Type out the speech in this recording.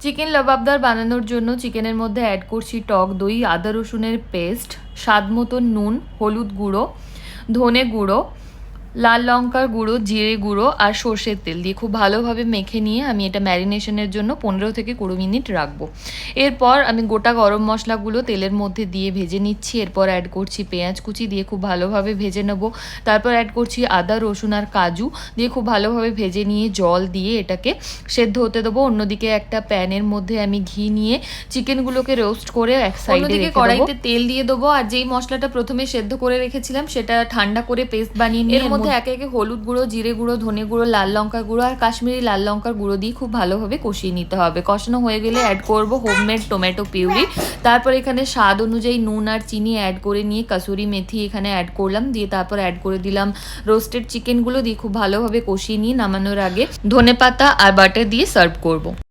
Chicken লবাবদার বানানোর জন্য চিকেনের মধ্যে অ্যাড করছি টক দই, আদা রসুনের পেস্ট, স্বাদ মতন নুন, হলুদ গুঁড়ো, ধনে গুঁড়ো, লাল লঙ্কার গুঁড়ো, জিরে গুঁড়ো আর সর্ষের তেল দিয়ে খুব ভালোভাবে মেখে নিয়ে আমি এটা ম্যারিনেশনের জন্য 15 থেকে 20 মিনিট রাখবো। এরপর আমি গোটা গরম মশলাগুলো তেলের মধ্যে দিয়ে ভেজে নিচ্ছি। এরপর অ্যাড করছি পেঁয়াজ কুচি দিয়ে খুব ভালোভাবে ভেজে নেব। তারপর অ্যাড করছি আদা রসুন আর কাজু দিয়ে খুব ভালোভাবে ভেজে নিয়ে জল দিয়ে এটাকে সেদ্ধ হতে দেবো। অন্যদিকে একটা প্যানের মধ্যে আমি ঘি নিয়ে চিকেনগুলোকে রোস্ট করে এক সাইডে রেখে দেবো। কড়াইতে তেল দিয়ে দেবো আর যেই মশলাটা প্রথমে সেদ্ধ করে রেখেছিলাম সেটা ঠান্ডা করে পেস্ট বানিয়ে নিয়ে এর মধ্যে একে একে হলুদ গুঁড়ো, জিরে গুঁড়ো, ধনে গুঁড়ো, লাল লঙ্কার গুঁড়ো আর কাশ্মীরি লাল লঙ্কার গুঁড়ো দিয়ে খুব ভালোভাবে কষিয়ে নিতে হবে। কষানো হয়ে গেলে অ্যাড করব হোমমেড টমেটো পিউরি। তারপর এখানে স্বাদ অনুযায়ী নুন আর চিনি অ্যাড করে নিয়ে কাসুরি মেথি এখানে অ্যাড করলাম, দিয়ে তারপর অ্যাড করে দিলাম রোস্টেড চিকেনগুলো দিয়ে খুব ভালোভাবে কষিয়ে নিয়ে নামানোর আগে ধনেপাতা আর বাটার দিয়ে সার্ভ করব।